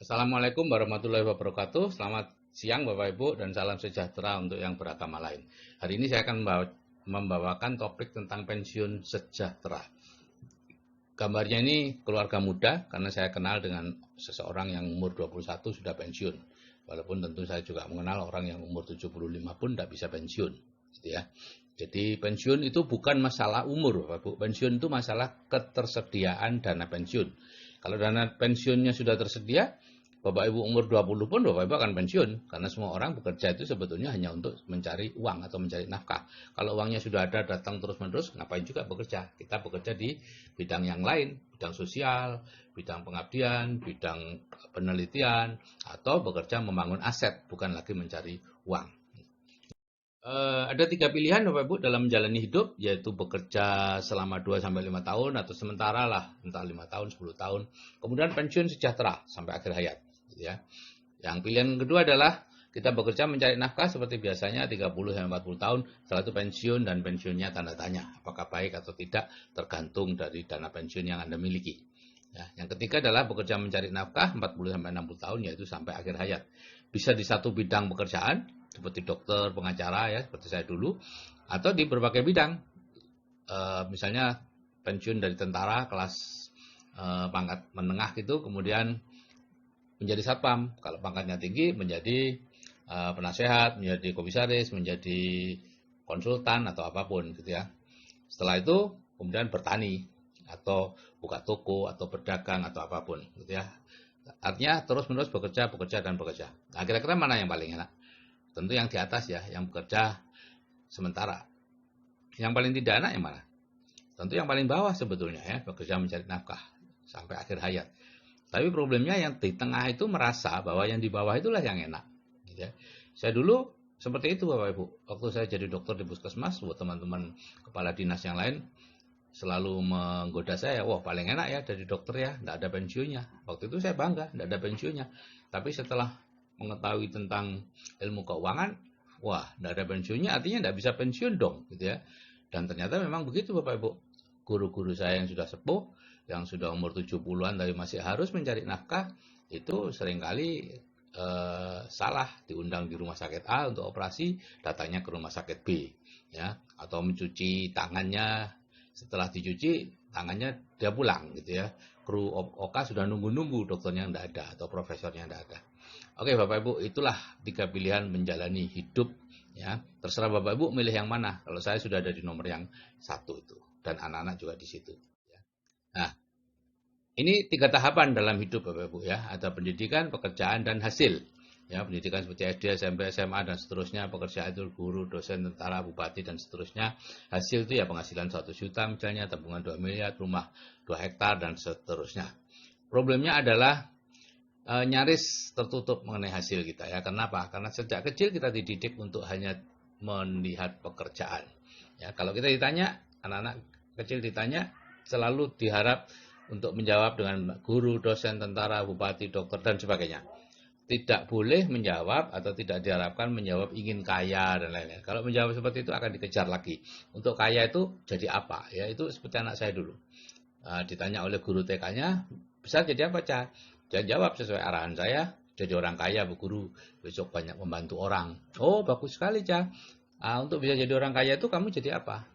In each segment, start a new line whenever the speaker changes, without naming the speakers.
Assalamualaikum warahmatullahi wabarakatuh. Selamat siang Bapak Ibu dan salam sejahtera untuk yang beragama lain. Hari ini saya akan membawakan topik tentang pensiun sejahtera. Gambarnya ini keluarga muda karena saya kenal dengan seseorang yang umur 21 sudah pensiun. Walaupun tentu saya juga mengenal orang yang umur 75 pun tidak bisa pensiun. Gitu ya. Jadi pensiun itu bukan masalah umur Bapak Ibu. Pensiun itu masalah ketersediaan dana pensiun. Kalau dana pensiunnya sudah tersedia, Bapak Ibu umur 20 pun Bapak Ibu akan pensiun. Karena semua orang bekerja itu sebetulnya hanya untuk mencari uang atau mencari nafkah. Kalau uangnya sudah ada datang terus-menerus, ngapain juga bekerja? Kita bekerja di bidang yang lain, bidang sosial, bidang pengabdian, bidang penelitian, atau bekerja membangun aset, bukan lagi mencari uang. Ada 3 pilihan Bapak Ibu dalam menjalani hidup, yaitu bekerja selama 2-5 tahun atau sementara lah, entah 5 tahun, 10 tahun. Kemudian pensiun sejahtera sampai akhir hayat. Gitu ya. Yang pilihan kedua adalah kita bekerja mencari nafkah seperti biasanya 30-40 tahun, setelah itu pensiun dan pensiunnya tanda tanya. Apakah baik atau tidak tergantung dari dana pensiun yang Anda miliki. Ya, yang ketiga adalah bekerja mencari nafkah 40-60 tahun, yaitu sampai akhir hayat. Bisa di satu bidang pekerjaan, seperti dokter, pengacara ya, seperti saya dulu, atau di berbagai bidang. Misalnya pensiun dari tentara kelas pangkat menengah gitu, kemudian menjadi satpam. Kalau pangkatnya tinggi menjadi penasehat, menjadi komisaris, menjadi konsultan atau apapun gitu ya. Setelah itu kemudian bertani atau buka toko atau berdagang atau apapun gitu ya. Artinya terus-menerus bekerja, bekerja dan bekerja. Nah, kira-kira mana yang paling enak? Tentu yang di atas ya, yang bekerja sementara. Yang paling tidak enak yang mana? Tentu yang paling bawah sebetulnya ya, bekerja mencari nafkah sampai akhir hayat. Tapi problemnya yang di tengah itu merasa bahwa yang di bawah itulah yang enak. Gitu ya. Saya dulu seperti itu Bapak Ibu. Waktu saya jadi dokter di puskesmas, buat teman-teman kepala dinas yang lain selalu menggoda saya, wah paling enak ya jadi dokter ya, tidak ada pensiunnya. Waktu itu saya bangga, tidak ada pensiunnya. Tapi setelah mengetahui tentang ilmu keuangan, wah tidak ada pensiunnya, artinya tidak bisa pensiun dong, gitu ya. Dan ternyata memang begitu Bapak Ibu. Guru-guru saya yang sudah sepuh, yang sudah umur 70-an tapi masih harus mencari nafkah, itu seringkali salah diundang di rumah sakit A untuk operasi, datangnya ke rumah sakit B, ya, atau mencuci tangannya, setelah dicuci tangannya dia pulang gitu ya. Kru OK sudah nunggu-nunggu, dokternya tidak ada atau profesornya tidak ada. Oke Bapak Ibu, itulah 3 pilihan menjalani hidup ya. Terserah Bapak Ibu milih yang mana. Kalau saya sudah ada di nomor yang 1 itu dan anak-anak juga di situ ya. Nah, ini 3 tahapan dalam hidup Bapak Ibu ya. Ada pendidikan, pekerjaan dan hasil. Ya, pendidikan seperti SD, SMP, SMA dan seterusnya, pekerjaan itu guru, dosen, tentara, bupati dan seterusnya. Hasil itu ya penghasilan 1 juta misalnya, tabungan 2 miliar, rumah 2 hektar dan seterusnya. Problemnya adalah nyaris tertutup mengenai hasil kita ya. Kenapa? Karena sejak kecil kita dididik untuk hanya melihat pekerjaan. Ya, kalau kita ditanya, anak-anak kecil ditanya selalu diharap untuk menjawab dengan guru, dosen, tentara, bupati, dokter dan sebagainya. Tidak boleh menjawab atau tidak diharapkan menjawab ingin kaya dan lain-lain. Kalau menjawab seperti itu akan dikejar lagi. Untuk kaya itu jadi apa? Ya itu seperti anak saya dulu. Ditanya oleh guru TK-nya, bisa jadi apa, Cah? Dia jawab sesuai arahan saya, jadi orang kaya, Bu Guru. Besok banyak membantu orang. Oh, bagus sekali, Cah. Untuk bisa jadi orang kaya itu kamu jadi apa?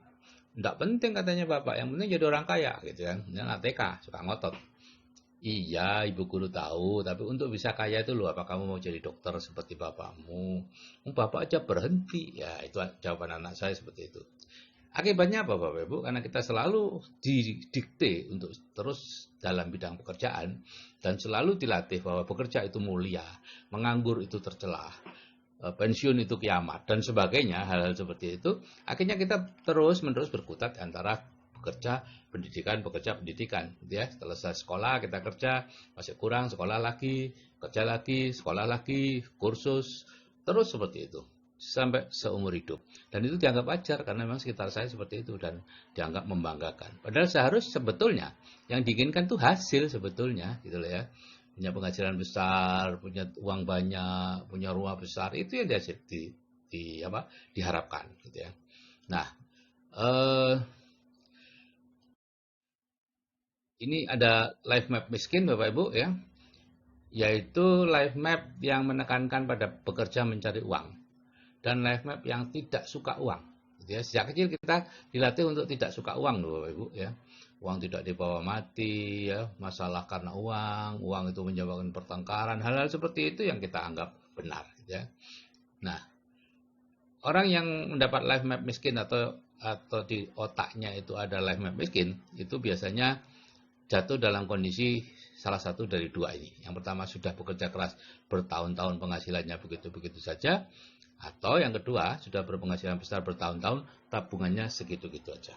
Tidak penting katanya Bapak, yang penting jadi orang kaya gitu kan. Yang anak TK suka ngotot. Iya, ibu guru tahu, tapi untuk bisa kaya itu loh, apa kamu mau jadi dokter seperti bapakmu? Bapak aja berhenti. Ya, itu jawaban anak saya seperti itu. Akibatnya apa Bapak Ibu? Karena kita selalu didikte untuk terus dalam bidang pekerjaan dan selalu dilatih bahwa bekerja itu mulia, menganggur itu tercela, pensiun itu kiamat dan sebagainya, hal-hal seperti itu. Akhirnya kita terus-menerus berkutat antara bekerja pendidikan gitu ya. Selesai sekolah kita kerja, masih kurang sekolah lagi, kerja lagi, sekolah lagi, kursus, terus seperti itu sampai seumur hidup. Dan itu dianggap wajar karena memang sekitar saya seperti itu dan dianggap membanggakan. Padahal seharusnya sebetulnya yang diinginkan itu hasil sebetulnya gitu loh ya. Punya penghasilan besar, punya uang banyak, punya rumah besar, itu yang diharapkan gitu ya. Nah, ini ada life map miskin Bapak Ibu ya. yaitu life map yang menekankan pada bekerja mencari uang dan life map yang tidak suka uang. Ya, sejak kecil kita dilatih untuk tidak suka uang loh Bapak Ibu ya. Uang tidak dibawa mati ya, masalah karena uang itu menyebabkan pertengkaran, hal-hal seperti itu yang kita anggap benar ya. Nah, orang yang mendapat life map miskin atau di otaknya itu ada life map miskin, itu biasanya jatuh dalam kondisi salah satu dari dua ini. Yang pertama sudah bekerja keras bertahun-tahun penghasilannya begitu-begitu saja, atau yang kedua sudah berpenghasilan besar bertahun-tahun tabungannya segitu-gitu aja.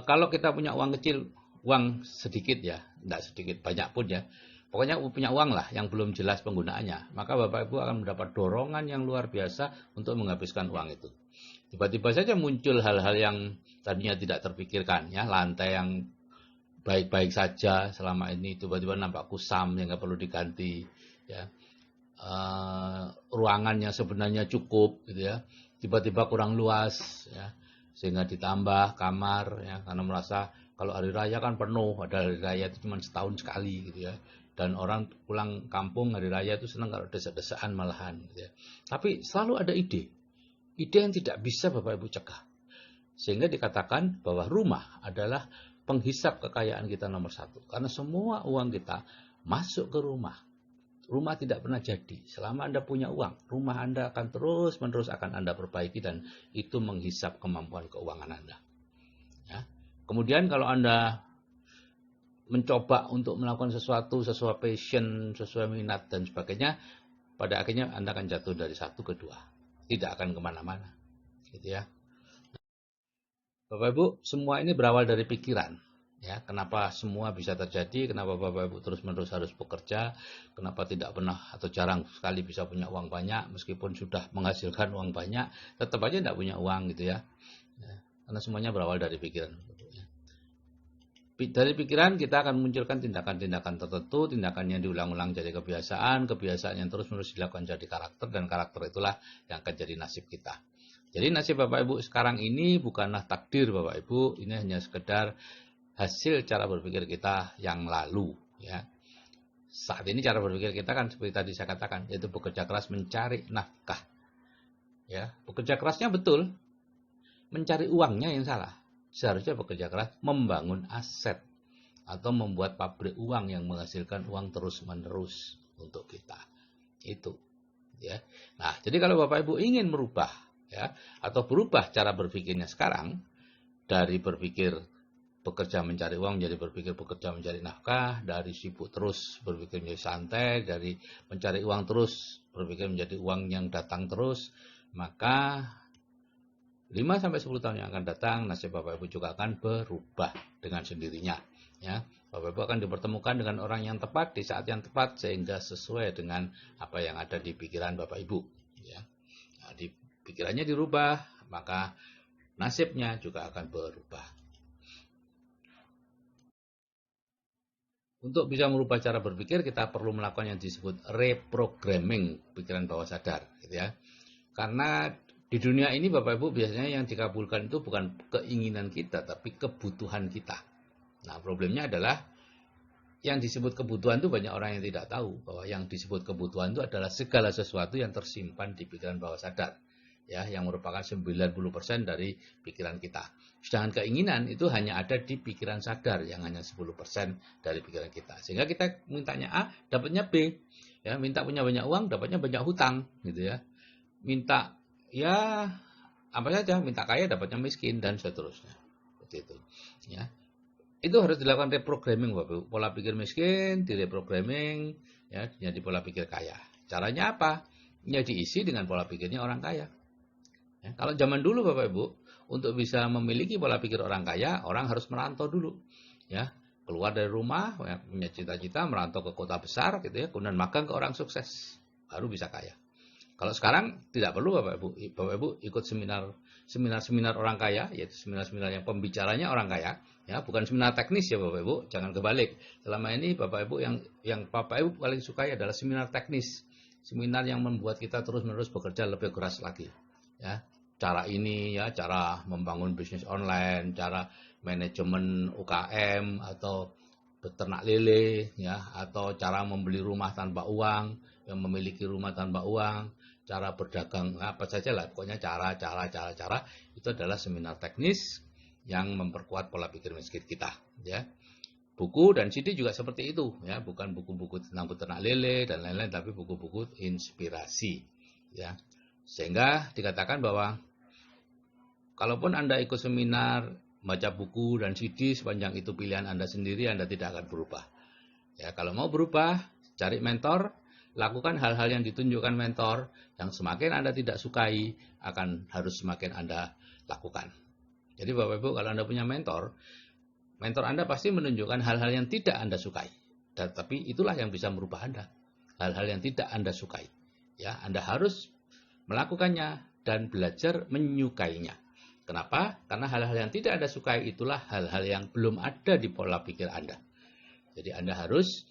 Kalau kita punya uang kecil, uang sedikit ya, tidak sedikit, banyak pun ya, pokoknya punya uang lah yang belum jelas penggunaannya, maka Bapak Ibu akan mendapat dorongan yang luar biasa untuk menghabiskan uang itu. Tiba-tiba saja muncul hal-hal yang tadinya tidak terpikirkan ya, lantai yang baik-baik saja selama ini tiba-tiba nampak kusam yang nggak perlu diganti ya. Ruangan yang sebenarnya cukup gitu ya, tiba-tiba kurang luas ya, sehingga ditambah kamar ya, karena merasa kalau hari raya kan penuh, padahal hari raya itu cuma setahun sekali gitu ya, dan orang pulang kampung hari raya itu senang kalau desa-desaan malahan gitu ya. Tapi selalu ada ide yang tidak bisa Bapak Ibu cegah, sehingga dikatakan bahwa rumah adalah penghisap kekayaan kita nomor satu, karena semua uang kita masuk ke rumah. Rumah tidak pernah jadi selama Anda punya uang. Rumah Anda akan terus-menerus akan Anda perbaiki dan itu menghisap kemampuan keuangan Anda. Ya. Kemudian kalau Anda mencoba untuk melakukan sesuatu sesuai passion, sesuai minat dan sebagainya, pada akhirnya Anda akan jatuh dari satu ke dua. Tidak akan kemana-mana. Gitu ya. Bapak Ibu, semua ini berawal dari pikiran. Ya, kenapa semua bisa terjadi, kenapa Bapak Ibu terus-menerus harus bekerja, kenapa tidak pernah atau jarang sekali bisa punya uang banyak, meskipun sudah menghasilkan uang banyak, tetap aja tidak punya uang gitu ya. Karena semuanya berawal dari pikiran. Dari pikiran kita akan munculkan tindakan-tindakan tertentu, tindakan yang diulang-ulang jadi kebiasaan, kebiasaan yang terus-menerus dilakukan jadi karakter, dan karakter itulah yang akan jadi nasib kita. Jadi nasib Bapak Ibu sekarang ini bukanlah takdir Bapak Ibu, ini hanya sekedar hasil cara berpikir kita yang lalu ya. Saat ini cara berpikir kita kan seperti tadi saya katakan, yaitu bekerja keras mencari nafkah. Ya, bekerja kerasnya betul, mencari uangnya yang salah. Seharusnya bekerja keras membangun aset atau membuat pabrik uang yang menghasilkan uang terus-menerus untuk kita. Itu ya. Nah, jadi kalau Bapak Ibu ingin merubah ya atau berubah cara berpikirnya sekarang dari berpikir bekerja mencari uang menjadi berpikir bekerja mencari nafkah, dari sibuk terus berpikir menjadi santai, dari mencari uang terus berpikir menjadi uang yang datang terus, maka 5-10 tahun yang akan datang nasib Bapak Ibu juga akan berubah dengan sendirinya ya. Bapak Ibu akan dipertemukan dengan orang yang tepat di saat yang tepat sehingga sesuai dengan apa yang ada di pikiran Bapak Ibu ya. Nah, di pikirannya dirubah, maka nasibnya juga akan berubah. Untuk bisa merubah cara berpikir, kita perlu melakukan yang disebut reprogramming pikiran bawah sadar, gitu ya. Karena di dunia ini Bapak Ibu biasanya yang dikabulkan itu bukan keinginan kita, tapi kebutuhan kita. Nah, problemnya adalah yang disebut kebutuhan itu banyak orang yang tidak tahu bahwa yang disebut kebutuhan itu adalah segala sesuatu yang tersimpan di pikiran bawah sadar. Ya, yang merupakan 90% dari pikiran kita. Sedangkan keinginan itu hanya ada di pikiran sadar yang hanya 10% dari pikiran kita. Sehingga kita mintanya A, dapatnya B. Ya, minta punya banyak uang, dapatnya banyak hutang, gitu ya. Minta ya apa saja, minta kaya dapatnya miskin dan seterusnya. Seperti itu. Ya. Itu harus dilakukan reprogramming Bapak. Pola pikir miskin direprogramming ya jadi pola pikir kaya. Caranya apa? Ya diisi dengan pola pikirnya orang kaya. Ya, kalau zaman dulu Bapak Ibu, untuk bisa memiliki pola pikir orang kaya, orang harus merantau dulu. Ya, keluar dari rumah, ya, punya cita-cita merantau ke kota besar gitu ya, kemudian magang ke orang sukses, baru bisa kaya. Kalau sekarang tidak perlu Bapak Ibu. Bapak Ibu ikut seminar orang kaya, yaitu seminar-seminar yang pembicaranya orang kaya, ya, bukan seminar teknis ya Bapak Ibu, jangan kebalik. Selama ini Bapak Ibu yang Bapak Ibu paling suka adalah seminar teknis. Seminar yang membuat kita terus-menerus bekerja lebih keras lagi. Ya, cara ini ya, cara membangun bisnis online, cara manajemen UKM atau beternak lele, ya, atau cara membeli rumah tanpa uang, yang memiliki rumah tanpa uang, cara berdagang, apa saja lah, pokoknya cara itu adalah seminar teknis yang memperkuat pola pikir miskin kita, ya. Buku dan CD juga seperti itu, ya, bukan buku-buku tentang beternak lele dan lain-lain, tapi buku-buku inspirasi, ya. Sehingga dikatakan bahwa kalaupun Anda ikut seminar, baca buku dan CD, sepanjang itu pilihan Anda sendiri, Anda tidak akan berubah. Ya, kalau mau berubah, cari mentor, lakukan hal-hal yang ditunjukkan mentor, yang semakin Anda tidak sukai, harus semakin Anda lakukan. Jadi Bapak Ibu, kalau Anda punya mentor Anda pasti menunjukkan hal-hal yang tidak Anda sukai. Tapi itulah yang bisa merubah Anda. Hal-hal yang tidak Anda sukai. Ya, Anda harus melakukannya dan belajar menyukainya. Kenapa? Karena hal-hal yang tidak Anda sukai itulah hal-hal yang belum ada di pola pikir Anda. Jadi Anda harus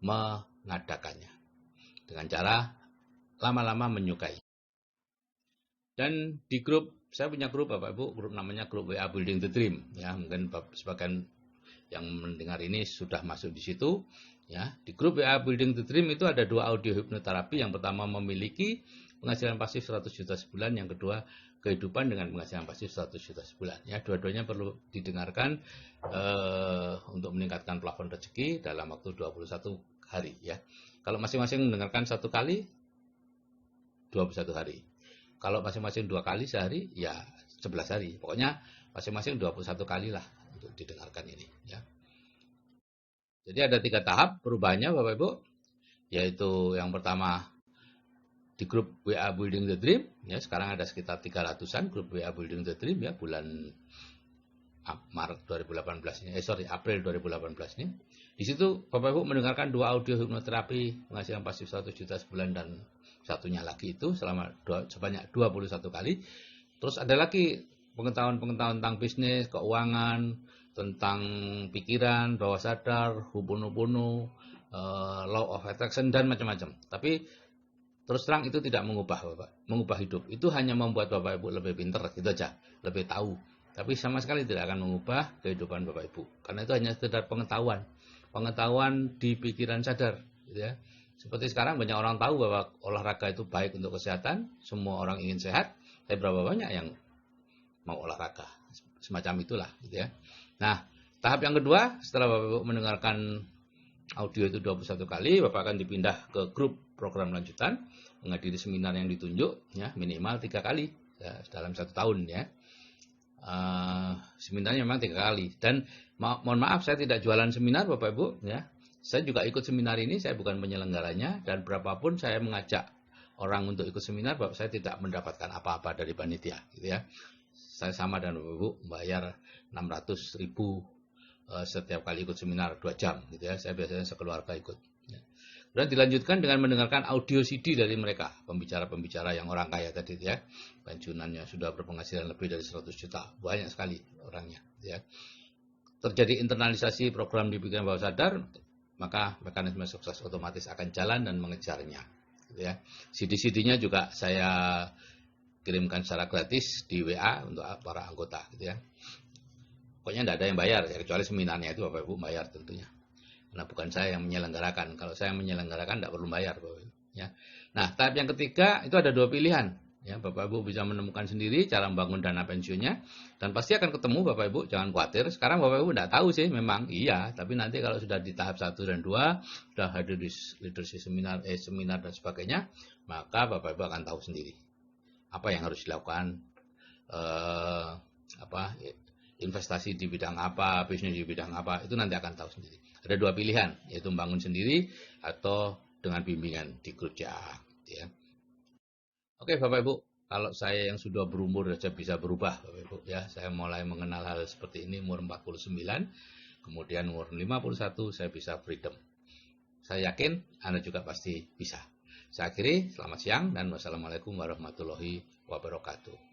mengadakannya dengan cara lama-lama menyukai. Dan di grup, saya punya grup Bapak Ibu, grup namanya grup WA Building the Dream. Ya, mungkin sebagian yang mendengar ini sudah masuk di situ. Ya, di grup WA Building the Dream itu ada 2 audio hipnoterapi. Yang pertama memiliki penghasilan pasif 100 juta sebulan, yang kedua kehidupan dengan penghasilan pasif 100 juta sebulan. Ya, dua-duanya perlu didengarkan untuk meningkatkan plafon rezeki dalam waktu 21 hari. Ya, kalau masing-masing mendengarkan 1 kali, 21 hari. Kalau masing-masing 2 kali sehari, ya 11 hari. Pokoknya masing-masing 21 kali lah untuk didengarkan ini. Ya. Jadi ada 3 tahap perubahannya Bapak Ibu, yaitu yang pertama di grup WA Building the Dream, ya, sekarang ada sekitar 300-an grup WA Building the Dream, ya, bulan Maret 2018 ini, April 2018 ini. Di situ Bapak Ibu mendengarkan 2 audio hipnoterapi penghasilan pasif 100 juta sebulan dan satunya lagi itu sebanyak 21 kali. Terus ada lagi pengetahuan-pengetahuan tentang bisnis, keuangan, tentang pikiran, bawah sadar, Ho'oponopono, law of attraction dan macam-macam. Tapi terus terang itu tidak mengubah hidup. Itu hanya membuat Bapak Ibu lebih pintar, gitu aja, lebih tahu. Tapi sama sekali tidak akan mengubah kehidupan Bapak Ibu. Karena itu hanya sekedar pengetahuan di pikiran sadar, gitu ya. Seperti sekarang banyak orang tahu bahwa olahraga itu baik untuk kesehatan, semua orang ingin sehat, tapi berapa banyak yang mau olahraga? Semacam itulah, gitu ya. Nah, tahap yang kedua, setelah Bapak Ibu mendengarkan audio itu 21 kali, Bapak akan dipindah ke grup program lanjutan, menghadiri seminar yang ditunjuk, ya, minimal 3 kali, ya, dalam 1 tahun, ya. Seminarnya memang 3 kali. Dan mohon maaf, saya tidak jualan seminar Bapak Ibu, ya. Saya juga ikut seminar ini, saya bukan penyelenggaranya, dan berapapun saya mengajak orang untuk ikut seminar, Bapak, saya tidak mendapatkan apa-apa dari panitia, gitu ya. Saya sama dengan Bapak Ibu, bayar 600.000 setiap kali ikut seminar 2 jam, gitu ya. Saya biasanya sekeluarga ikut. Ya. Dan dilanjutkan dengan mendengarkan audio CD dari mereka, pembicara-pembicara yang orang kaya tadi, ya. Pensiunannya sudah berpenghasilan lebih dari 100 juta, banyak sekali orangnya, ya. Terjadi internalisasi program di pikiran bawah sadar, maka mekanisme sukses otomatis akan jalan dan mengejarnya, gitu ya. CD-CD-nya juga saya kirimkan secara gratis di WA untuk para anggota, gitu ya. Pokoknya tidak ada yang bayar, ya, kecuali seminarnya itu Bapak Ibu bayar tentunya. Karena bukan saya yang menyelenggarakan. Kalau saya menyelenggarakan tidak perlu bayar, Bapak Ibu, ya. Nah, tahap yang ketiga itu ada 2 pilihan. Ya, Bapak Ibu bisa menemukan sendiri cara membangun dana pensiunnya, dan pasti akan ketemu Bapak Ibu, jangan khawatir. Sekarang Bapak Ibu tidak tahu sih, memang iya, tapi nanti kalau sudah di tahap 1 dan 2, sudah hadir di leadership seminar dan sebagainya, maka Bapak Ibu akan tahu sendiri apa yang harus dilakukan, investasi di bidang apa, bisnis di bidang apa, itu nanti akan tahu sendiri. Ada 2 pilihan, yaitu membangun sendiri atau dengan bimbingan di grup CA, ya. Oke Bapak Ibu, kalau saya yang sudah berumur saja bisa berubah Bapak Ibu, ya. Saya mulai mengenal hal seperti ini umur 49, kemudian umur 51 saya bisa freedom. Saya yakin Anda juga pasti bisa. Saya akhiri, selamat siang dan wassalamualaikum warahmatullahi wabarakatuh.